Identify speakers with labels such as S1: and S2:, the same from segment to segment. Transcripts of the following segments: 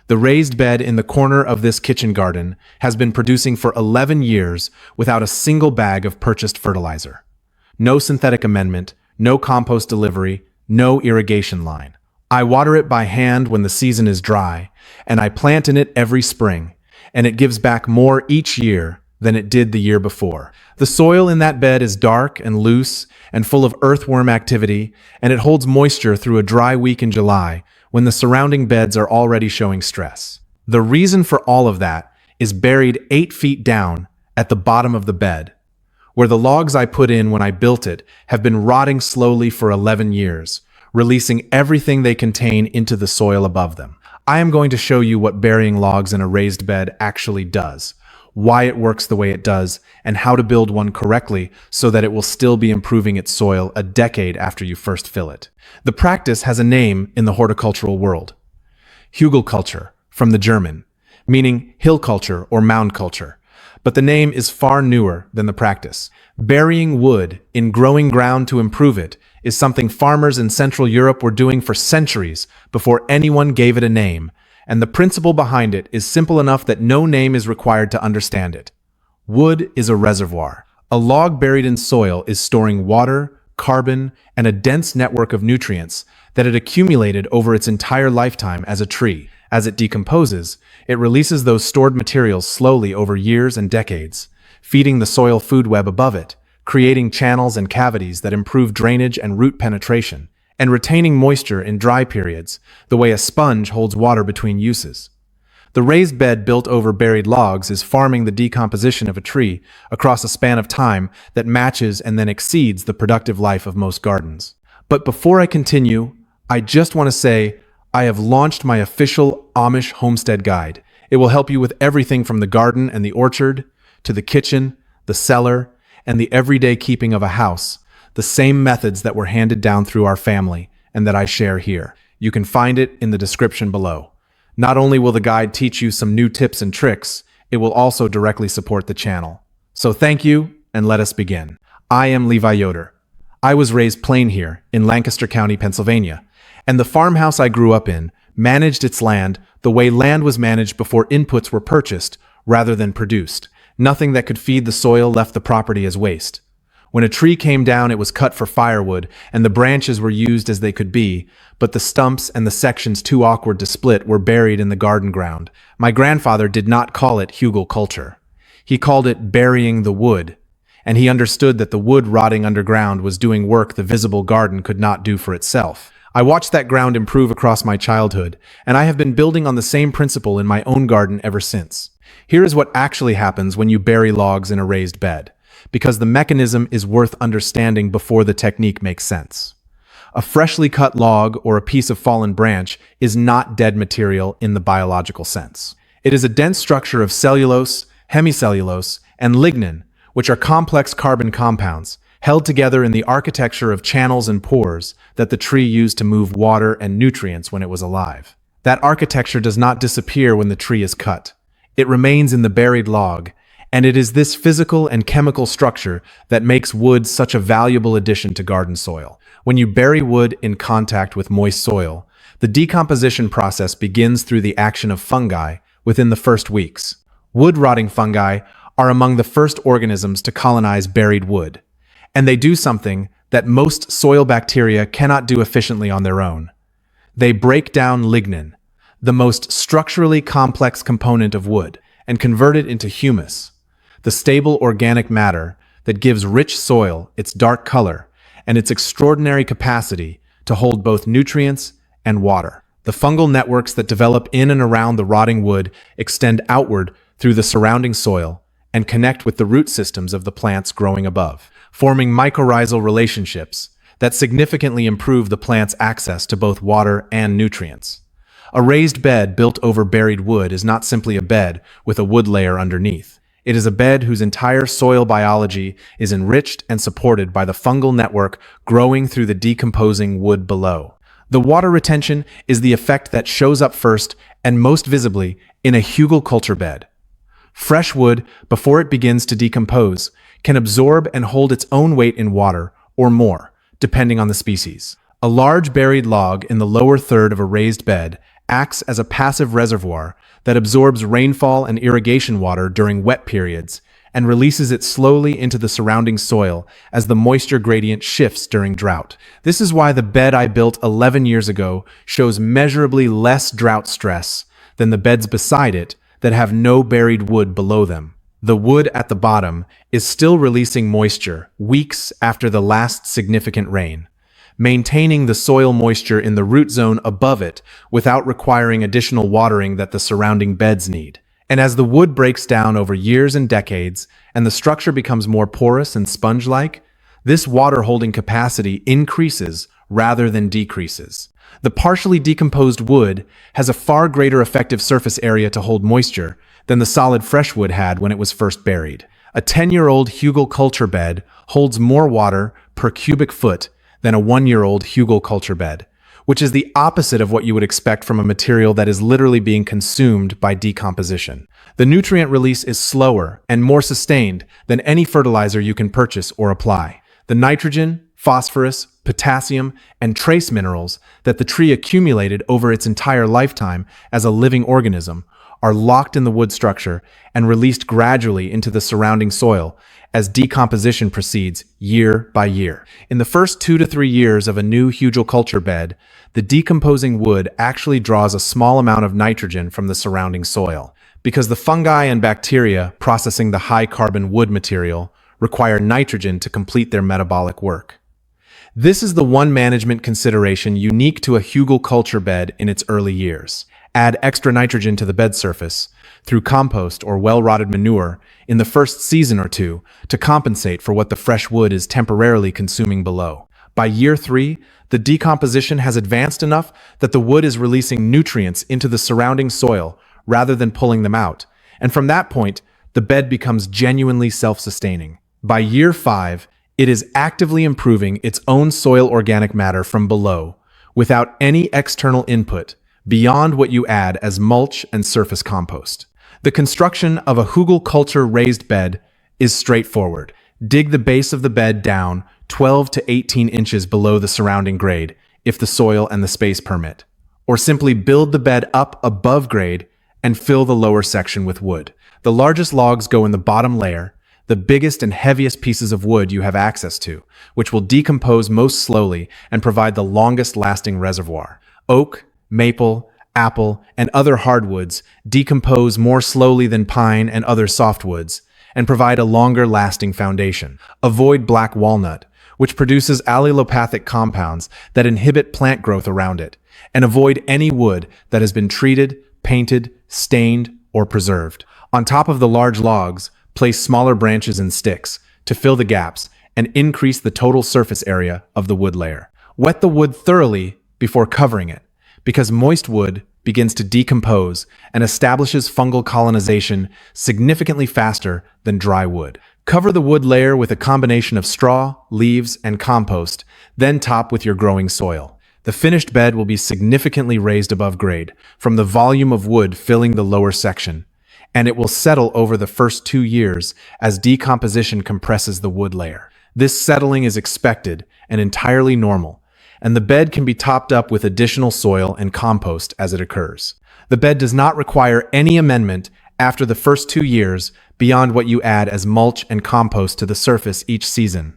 S1: The raised bed in the corner of this kitchen garden has been producing for 11 years without a single bag of purchased fertilizer. No synthetic amendment, no compost delivery, no irrigation line. I water it by hand when the season is dry, and I plant in it every spring, and it gives back more each year than it did the year before. The soil in that bed is dark and loose and full of earthworm activity, and it holds moisture through a dry week in July when the surrounding beds are already showing stress. The reason for all of that is buried 8 feet down at the bottom of the bed, where the logs I put in when I built it have been rotting slowly for 11 years, releasing everything they contain into the soil above them. I am going to show you what burying logs in a raised bed actually does, why it works the way it does, and how to build one correctly so that it will still be improving its soil a decade after you first fill it. The practice has a name in the horticultural world: hugelkultur, from the German, meaning hill culture or mound culture. But the name is far newer than the practice. Burying wood in growing ground to improve it is something farmers in Central Europe were doing for centuries before anyone gave it a name, and the principle behind it is simple enough that no name is required to understand it. Wood is a reservoir. A log buried in soil is storing water, carbon, and a dense network of nutrients that it accumulated over its entire lifetime as a tree. As it decomposes, it releases those stored materials slowly over years and decades, feeding the soil food web above it, creating channels and cavities that improve drainage and root penetration, and retaining moisture in dry periods, the way a sponge holds water between uses. The raised bed built over buried logs is farming the decomposition of a tree across a span of time that matches and then exceeds the productive life of most gardens. But before I continue, I just want to say I have launched my official Amish Homestead Guide. It will help you with everything from the garden and the orchard to the kitchen, the cellar, and the everyday keeping of a house, the same methods that were handed down through our family and that I share here. You can find it in the description below. Not only will the guide teach you some new tips and tricks, it will also directly support the channel. So thank you, and let us begin. I am Levi Yoder. I was raised plain here in Lancaster County, Pennsylvania, and the farmhouse I grew up in managed its land the way land was managed before inputs were purchased rather than produced. Nothing that could feed the soil left the property as waste. When a tree came down, it was cut for firewood, and the branches were used as they could be, but the stumps and the sections too awkward to split were buried in the garden ground. My grandfather did not call it hugelkultur. He called it burying the wood, and he understood that the wood rotting underground was doing work the visible garden could not do for itself. I watched that ground improve across my childhood, and I have been building on the same principle in my own garden ever since. Here is what actually happens when you bury logs in a raised bed, because the mechanism is worth understanding before the technique makes sense. A freshly cut log or a piece of fallen branch is not dead material in the biological sense. It is a dense structure of cellulose, hemicellulose, and lignin, which are complex carbon compounds, held together in the architecture of channels and pores that the tree used to move water and nutrients when it was alive. That architecture does not disappear when the tree is cut. It remains in the buried log, and it is this physical and chemical structure that makes wood such a valuable addition to garden soil. When you bury wood in contact with moist soil, the decomposition process begins through the action of fungi within the first weeks. Wood-rotting fungi are among the first organisms to colonize buried wood, and they do something that most soil bacteria cannot do efficiently on their own. They break down lignin, the most structurally complex component of wood, and convert it into humus, the stable organic matter that gives rich soil its dark color and its extraordinary capacity to hold both nutrients and water. The fungal networks that develop in and around the rotting wood extend outward through the surrounding soil and connect with the root systems of the plants growing above, forming mycorrhizal relationships that significantly improve the plant's access to both water and nutrients. A raised bed built over buried wood is not simply a bed with a wood layer underneath. It is a bed whose entire soil biology is enriched and supported by the fungal network growing through the decomposing wood below. The water retention is the effect that shows up first and most visibly in a hugelkultur bed. Fresh wood, before it begins to decompose, can absorb and hold its own weight in water, or more, depending on the species. A large buried log in the lower third of a raised bed acts as a passive reservoir that absorbs rainfall and irrigation water during wet periods and releases it slowly into the surrounding soil as the moisture gradient shifts during drought. This is why the bed I built 11 years ago shows measurably less drought stress than the beds beside it that have no buried wood below them. The wood at the bottom is still releasing moisture weeks after the last significant rain, maintaining the soil moisture in the root zone above it without requiring additional watering that the surrounding beds need. And as the wood breaks down over years and decades, and the structure becomes more porous and sponge-like, this water-holding capacity increases rather than decreases. The partially decomposed wood has a far greater effective surface area to hold moisture than the solid fresh wood had when it was first buried. A 10-year-old hugelkultur bed holds more water per cubic foot than a 1-year-old hugelkultur bed, which is the opposite of what you would expect from a material that is literally being consumed by decomposition. The nutrient release is slower and more sustained than any fertilizer you can purchase or apply. The nitrogen, phosphorus, potassium, and trace minerals that the tree accumulated over its entire lifetime as a living organism are locked in the wood structure and released gradually into the surrounding soil as decomposition proceeds year by year. In the first 2 to 3 years of a new hugelkultur bed, the decomposing wood actually draws a small amount of nitrogen from the surrounding soil, because the fungi and bacteria processing the high-carbon wood material require nitrogen to complete their metabolic work. This is the one management consideration unique to a hugelkultur bed in its early years. Add extra nitrogen to the bed surface through compost or well-rotted manure in the first season or two to compensate for what the fresh wood is temporarily consuming below. By year 3, the decomposition has advanced enough that the wood is releasing nutrients into the surrounding soil rather than pulling them out, and from that point, the bed becomes genuinely self-sustaining. By year 5, it is actively improving its own soil organic matter from below without any external input beyond what you add as mulch and surface compost. The construction of a hugelkultur raised bed is straightforward. Dig the base of the bed down 12 to 18 inches below the surrounding grade, if the soil and the space permit. Or simply build the bed up above grade and fill the lower section with wood. The largest logs go in the bottom layer, the biggest and heaviest pieces of wood you have access to, which will decompose most slowly and provide the longest lasting reservoir. Oak, maple, apple, and other hardwoods decompose more slowly than pine and other softwoods and provide a longer lasting foundation. Avoid black walnut, which produces allelopathic compounds that inhibit plant growth around it, and avoid any wood that has been treated, painted, stained, or preserved. On top of the large logs, place smaller branches and sticks to fill the gaps and increase the total surface area of the wood layer. Wet the wood thoroughly before covering it, because moist wood begins to decompose and establishes fungal colonization significantly faster than dry wood. Cover the wood layer with a combination of straw, leaves, and compost, then top with your growing soil. The finished bed will be significantly raised above grade from the volume of wood filling the lower section, and it will settle over the first 2 years as decomposition compresses the wood layer. This settling is expected and entirely normal, and the bed can be topped up with additional soil and compost as it occurs. The bed does not require any amendment after the first 2 years beyond what you add as mulch and compost to the surface each season.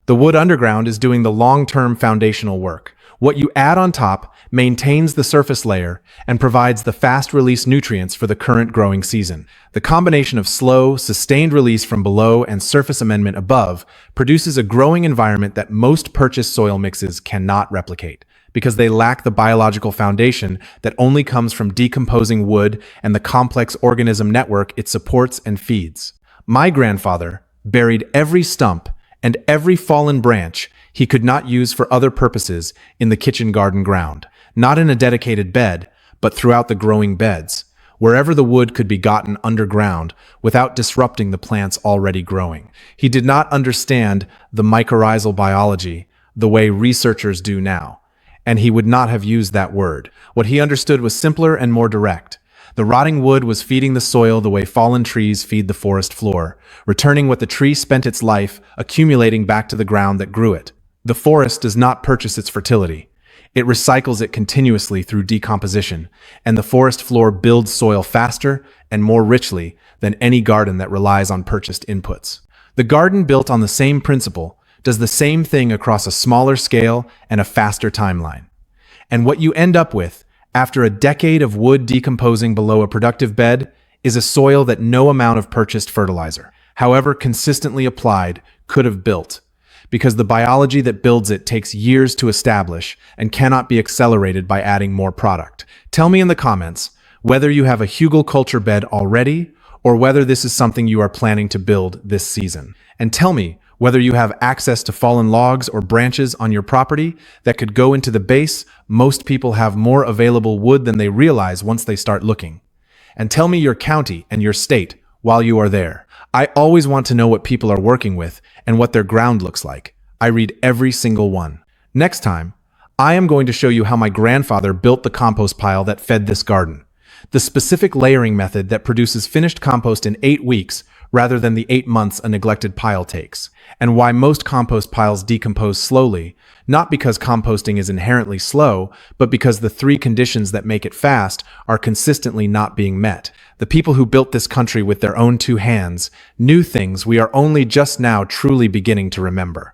S1: The wood underground is doing the long-term foundational work. What you add on top maintains the surface layer and provides the fast-release nutrients for the current growing season. The combination of slow, sustained release from below and surface amendment above produces a growing environment that most purchased soil mixes cannot replicate, because they lack the biological foundation that only comes from decomposing wood and the complex organism network it supports and feeds. My grandfather buried every stump and every fallen branch he could not use for other purposes in the kitchen garden ground, not in a dedicated bed, but throughout the growing beds, wherever the wood could be gotten underground without disrupting the plants already growing. He did not understand the mycorrhizal biology the way researchers do now, and he would not have used that word. What he understood was simpler and more direct. The rotting wood was feeding the soil the way fallen trees feed the forest floor, returning what the tree spent its life accumulating back to the ground that grew it. The forest does not purchase its fertility. It recycles it continuously through decomposition, and the forest floor builds soil faster and more richly than any garden that relies on purchased inputs. The garden built on the same principle does the same thing across a smaller scale and a faster timeline. And what you end up with, after a decade of wood decomposing below a productive bed, is a soil that no amount of purchased fertilizer, however consistently applied, could have built, because the biology that builds it takes years to establish and cannot be accelerated by adding more product. Tell me in the comments whether you have a hugelkultur bed already or whether this is something you are planning to build this season. And tell me whether you have access to fallen logs or branches on your property that could go into the base. Most people have more available wood than they realize once they start looking. And tell me your county and your state while you are there. I always want to know what people are working with and what their ground looks like. I read every single one. Next time, I am going to show you how my grandfather built the compost pile that fed this garden. The specific layering method that produces finished compost in 8 weeks rather than the 8 months a neglected pile takes, and why most compost piles decompose slowly, not because composting is inherently slow, but because the 3 conditions that make it fast are consistently not being met. The people who built this country with their own 2 hands knew things we are only just now truly beginning to remember.